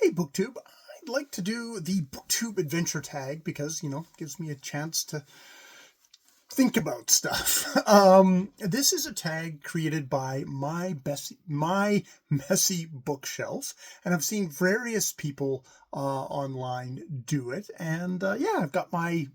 Hey, Booktube. I'd like to do the Booktube adventure tag because, gives me a chance to think about stuff. This is a tag created by my messy bookshelf, and I've seen various people online do it, and yeah, I've got my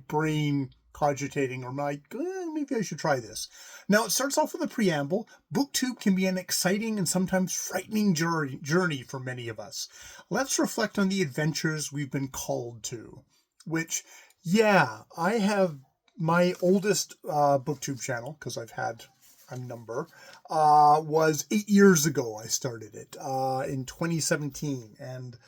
brain cogitating, or maybe I should try this. Now, it starts off with a preamble. Booktube can be an exciting and sometimes frightening journey for many of us. Let's reflect on the adventures we've been called to, which, yeah, I have my oldest Booktube channel, because I've had a number, was 8 years ago. I started it in 2017, and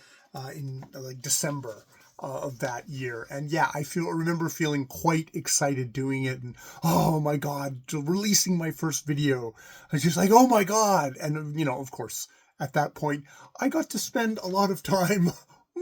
in like December of that year. And yeah, I remember feeling quite excited doing it, and oh my god, releasing my first video. I was just like, oh my god. And of course, at that point, I got to spend a lot of time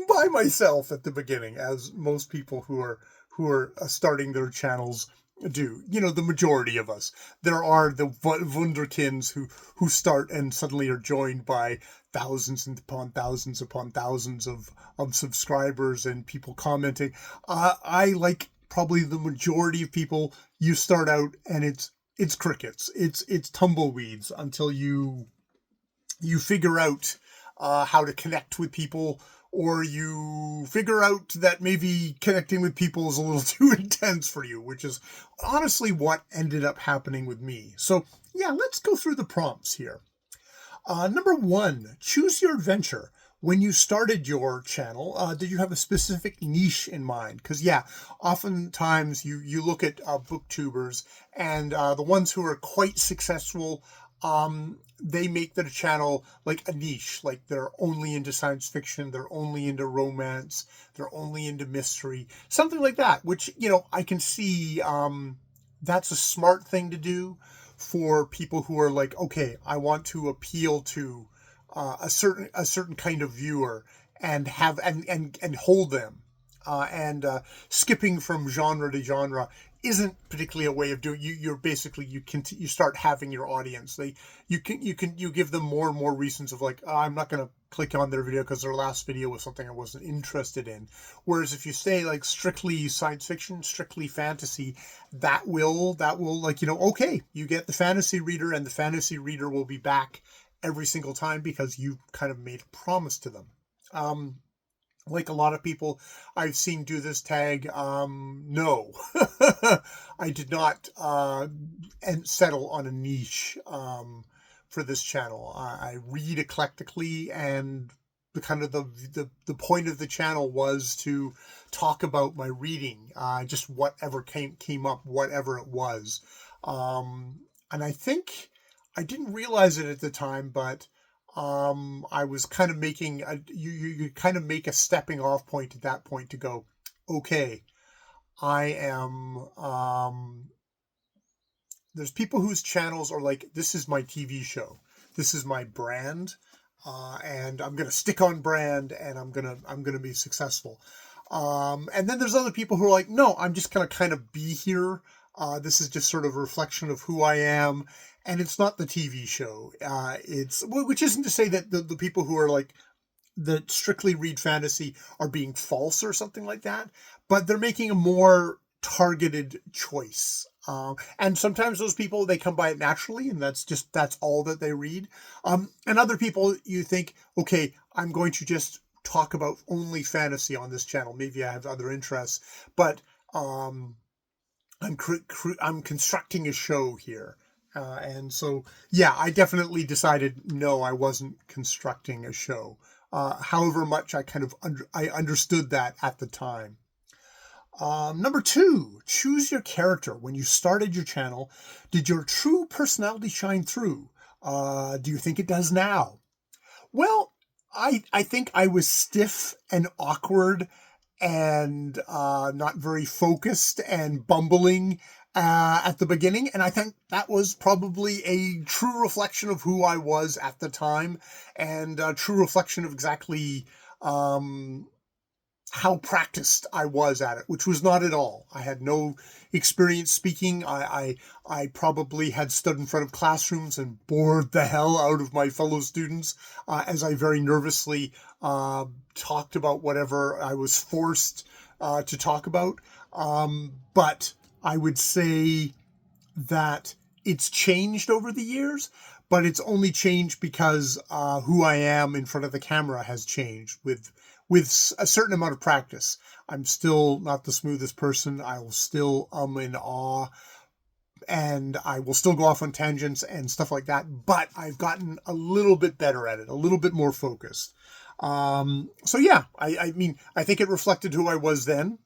by myself at the beginning, as most people who are starting their channels do. The majority of us. There are the wunderkinds who start and suddenly are joined by thousands upon thousands of subscribers and people commenting. I like probably the majority of people. You start out and it's crickets. It's tumbleweeds until you figure out how to connect with people, or you figure out that maybe connecting with people is a little too intense for you, which is honestly what ended up happening with me. So yeah, let's go through the prompts here. Number 1, choose your adventure. When you started your channel, did you have a specific niche in mind? Because yeah, oftentimes you look at booktubers, and the ones who are quite successful, they make their channel like a niche, like they're only into science fiction, they're only into romance, they're only into mystery, something like that, which, I can see that's a smart thing to do for people who are like, okay, I want to appeal to a certain kind of viewer, and have and hold them. And skipping from genre to genre isn't particularly a way of doing. You're basically, you start having your audience. You give them more and more reasons of like, I'm not going to click on their video because their last video was something I wasn't interested in. Whereas if you stay like strictly science fiction, strictly fantasy, that will like, okay, you get the fantasy reader, and the fantasy reader will be back every single time because you kind of made a promise to them. Like a lot of people I've seen do this tag, no, I did not settle on a niche for this channel. I read eclectically, and the point of the channel was to talk about my reading, just whatever came up, whatever it was. And I think I didn't realize it at the time, but I was kind of making you kind of make a stepping off point at that point to go, okay, I am, there's people whose channels are like, this is my TV show, this is my brand, and I'm going to stick on brand, and I'm going to be successful. And then there's other people who are like, no, I'm just going to kind of be here. This is just sort of a reflection of who I am, and it's not the TV show. Which isn't to say that the people who are like, that strictly read fantasy are being false or something like that, but they're making a more targeted choice. And sometimes those people, they come by it naturally, and that's all that they read. And other people, you think, okay, I'm going to just talk about only fantasy on this channel. Maybe I have other interests, but I'm constructing a show here. And so, yeah, I definitely decided, no, I wasn't constructing a show. However much I I understood that at the time. Number 2, choose your character. When you started your channel, did your true personality shine through? Do you think it does now? Well, I think I was stiff and awkward, and not very focused and bumbling at the beginning. And I think that was probably a true reflection of who I was at the time, and a true reflection of exactly how practiced I was at it, which was not at all. I had no experience speaking. I probably had stood in front of classrooms and bored the hell out of my fellow students as I very nervously talked about whatever I was forced to talk about. But I would say that it's changed over the years, but it's only changed because who I am in front of the camera has changed with a certain amount of practice. I'm still not the smoothest person. I will still in awe, and I will still go off on tangents and stuff like that, but I've gotten a little bit better at it, a little bit more focused. So yeah, I mean, I think it reflected who I was then,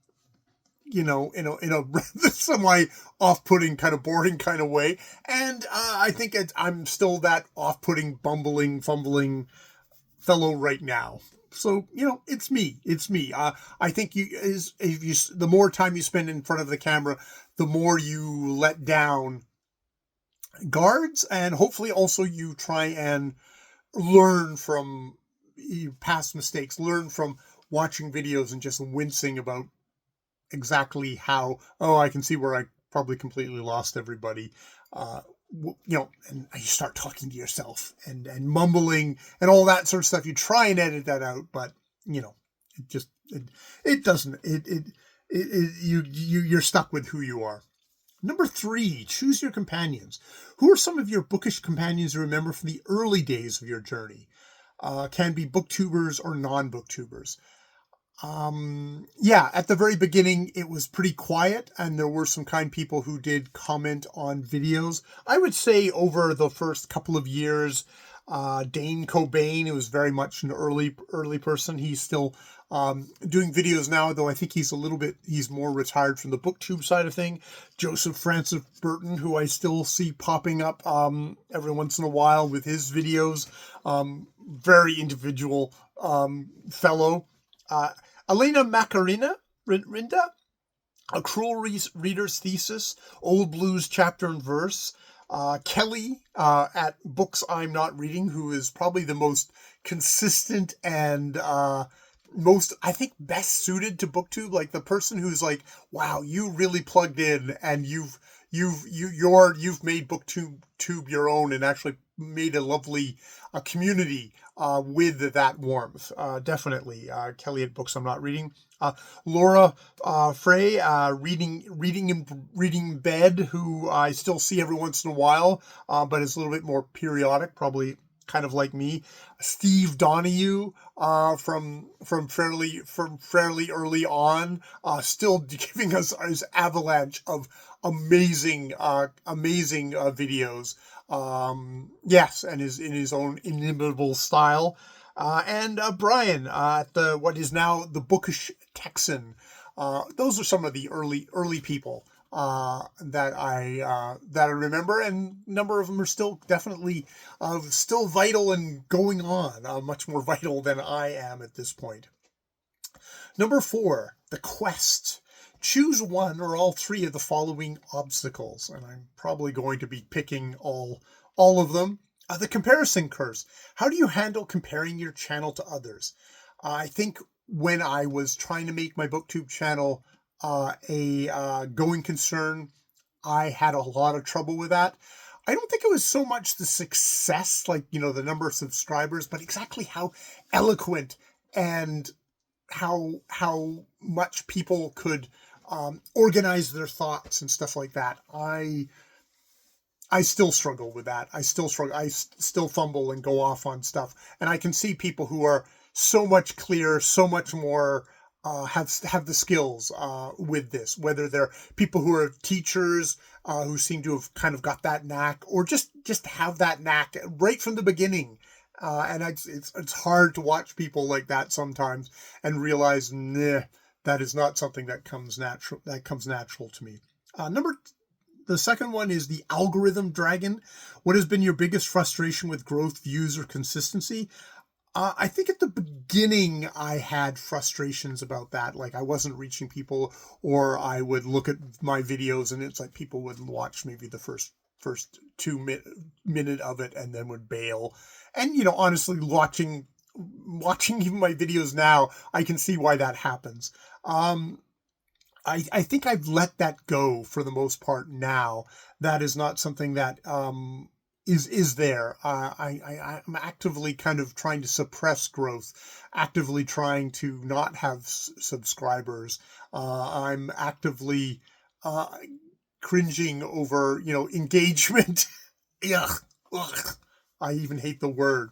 you know, in a semi off-putting, kind of boring kind of way. And I think I'm still that off-putting, bumbling, fumbling fellow right now. So, you know, it's me. It's me. I think the more time you spend in front of the camera, the more you let down guards, and hopefully also you try and learn from past mistakes, learn from watching videos and just wincing about exactly how, oh, I can see where I probably completely lost everybody. You know, and you start talking to yourself and mumbling and all that sort of stuff. You try and edit that out, but you know, it doesn't. You're stuck with who you are. Number 3, choose your companions. Who are some of your bookish companions you remember from the early days of your journey? Can be booktubers or non-booktubers. Yeah, at the very beginning, it was pretty quiet, and there were some kind people who did comment on videos. I would say over the first couple of years, Dane Cobain, who was very much an early person. He's still doing videos now, though I think he's more retired from the booktube side of thing. Joseph Francis Burton, who I still see popping up every once in a while with his videos. Very individual fellow. Elena Macarena, Rinda, A Cruel Reader's Thesis, Old Blues Chapter and Verse, Kelly at Books I'm Not Reading, who is probably the most consistent and most, I think, best suited to booktube, like the person who's like, wow, you really plugged in and you've made booktube your own and actually made a lovely community with that warmth. Definitely Kelly at Books I'm Not Reading. Laura Frey, reading bed, who I still see every once in a while, but is a little bit more periodic, probably kind of like me. Steve Donahue from fairly early on, still giving us his avalanche of amazing videos. Yes, and is in his own inimitable style. And Brian at what is now the Bookish Texan. Those are some of the early people that I remember, and a number of them are still definitely still vital and going on, much more vital than I am at this point. Number 4, the quest. Choose one or all 3 of the following obstacles, and I'm probably going to be picking all of them. The comparison curse. How do you handle comparing your channel to others? I think when I was trying to make my booktube channel a going concern, I had a lot of trouble with that. I don't think it was so much the success, like, you know, the number of subscribers, but exactly how eloquent and how much people could organize their thoughts and stuff like that. I still struggle with that. I still fumble and go off on stuff. And I can see people who are so much clearer, so much more have the skills with this, whether they're people who are teachers who seem to have kind of got that knack, or just have that knack right from the beginning. And it's hard to watch people like that sometimes and realize, nah, that is not something that comes natural to me. The second one is the algorithm dragon. What has been your biggest frustration with growth, views, or consistency? I think at the beginning I had frustrations about that. Like I wasn't reaching people, or I would look at my videos and it's like people would watch maybe the first 2 minute of it and then would bail. And, you know, honestly, watching watching even my videos now, I can see why that happens. I think I've let that go for the most part now. That is not something that is there. I'm actively kind of trying to suppress growth, actively trying to not have subscribers. I'm actively uh, cringing over, engagement. Ugh, ugh. I even hate the word.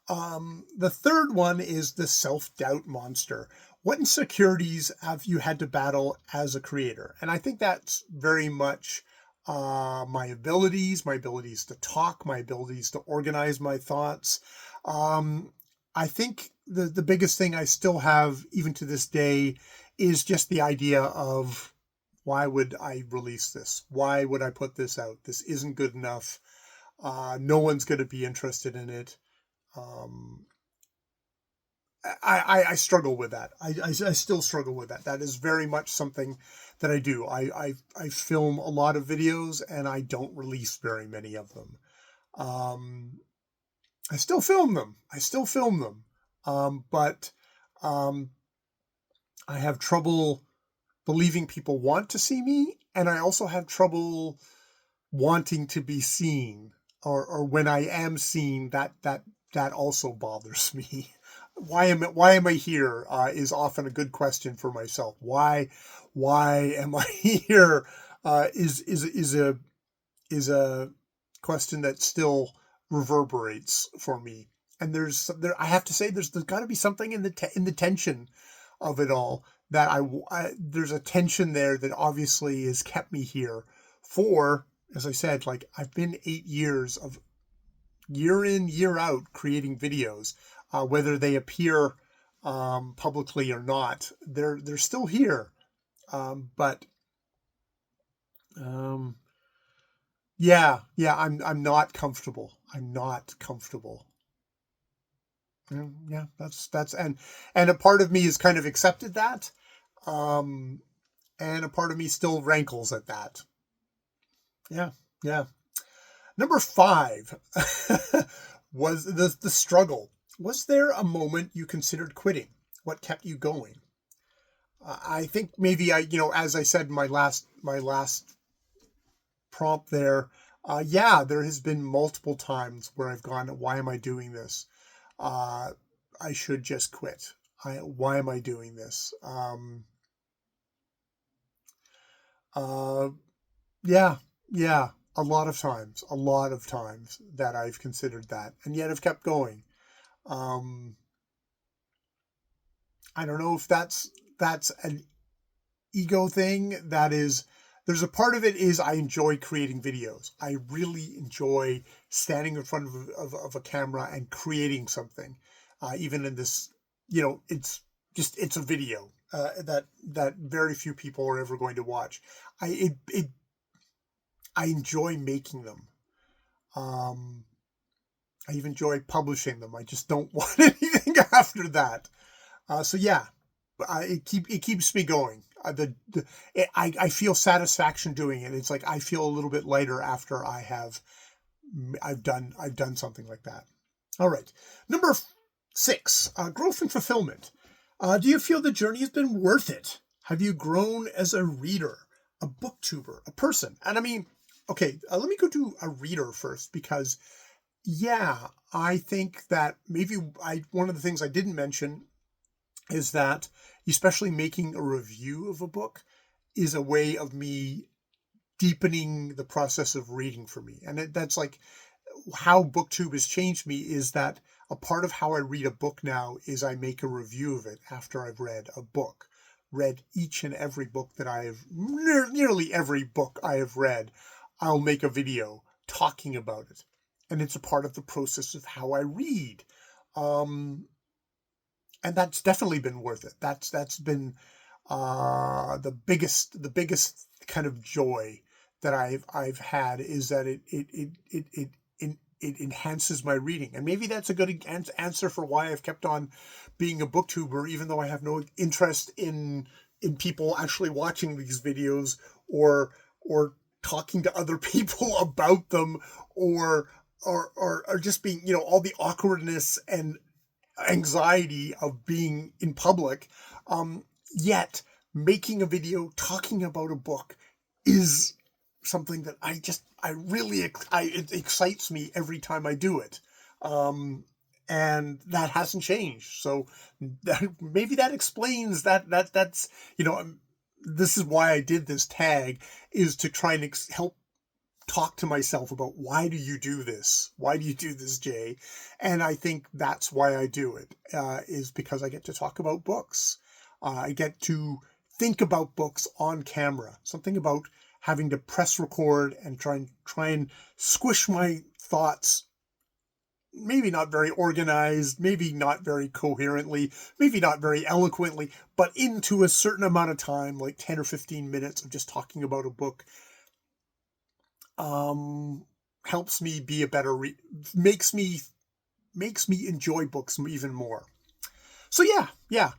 The third one is the self-doubt monster. What insecurities have you had to battle as a creator? And I think that's very much my abilities to talk, my abilities to organize my thoughts. I think the biggest thing I still have, even to this day, is just the idea of, why would I release this? Why would I put this out? This isn't good enough. No one's going to be interested in it. Um, I struggle with that. I still struggle with that. That is very much something that I do. I film a lot of videos and I don't release very many of them. Um, I still film them. But um, I have trouble believing people want to see me, and I also have trouble wanting to be seen, or when I am seen, that also bothers me. Why am I here? Is often a good question for myself. Why am I here? Is a question that still reverberates for me. And I have to say, there's got to be something in the tension of it all, that there's a tension there that obviously has kept me here for, as I said, like, I've been 8 years of year in, year out creating videos, whether they appear publicly or not. They're still here. But um, yeah, I'm not comfortable. I'm not comfortable. Yeah, that's and a part of me has kind of accepted that, um, and a part of me still rankles at that. Yeah, yeah. Number five was the struggle. Was there a moment you considered quitting? What kept you going? I think maybe as I said in my last prompt there, yeah, there has been multiple times where I've gone, why am I doing this? Uh, I should just quit. Why am I doing this? Uh, yeah, yeah, a lot of times that I've considered that, and yet I've kept going. Um, I don't know if that's an ego thing. There's a part of it is, I enjoy creating videos. I really enjoy standing in front of a camera and creating something. Even in this, it's a video that very few people are ever going to watch. I enjoy making them. Um, I even enjoy publishing them. I just don't want anything after that. So yeah, it keeps me going. I feel satisfaction doing it. It's like I feel a little bit lighter after I've done something like that. All right, number 6, growth and fulfillment. Do you feel the journey has been worth it? Have you grown as a reader, a booktuber, a person? And I mean, okay, let me go to a reader first, because yeah, I think that maybe one of the things I didn't mention is that, especially making a review of a book, is a way of me deepening the process of reading for me. And that's like how BookTube has changed me, is that a part of how I read a book now is I make a review of it after I've read a book. Read each and every book that I have, nearly every book I have read, I'll make a video talking about it. And it's a part of the process of how I read. And that's definitely been worth it. That's been the biggest kind of joy that I've had, is that it enhances my reading. And maybe that's a good answer for why I've kept on being a booktuber, even though I have no interest in people actually watching these videos, or talking to other people about them, or just being, all the awkwardness and anxiety of being in public. Yet making a video talking about a book is something that it excites me every time I do it. And that hasn't changed. So maybe that explains that's, this is why I did this tag, is to try and help talk to myself about, why do you do this? Why do you do this, Jay? And I think that's why I do it, is because I get to talk about books. I get to think about books on camera. Something about having to press record and try and squish my thoughts, maybe not very organized, maybe not very coherently, maybe not very eloquently, but into a certain amount of time, like 10 or 15 minutes of just talking about a book, helps me be a better makes me enjoy books even more. So yeah,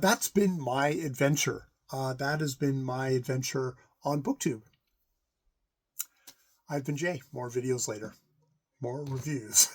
that's been my adventure. That has been my adventure on BookTube. I've been Jay. More videos later. More reviews.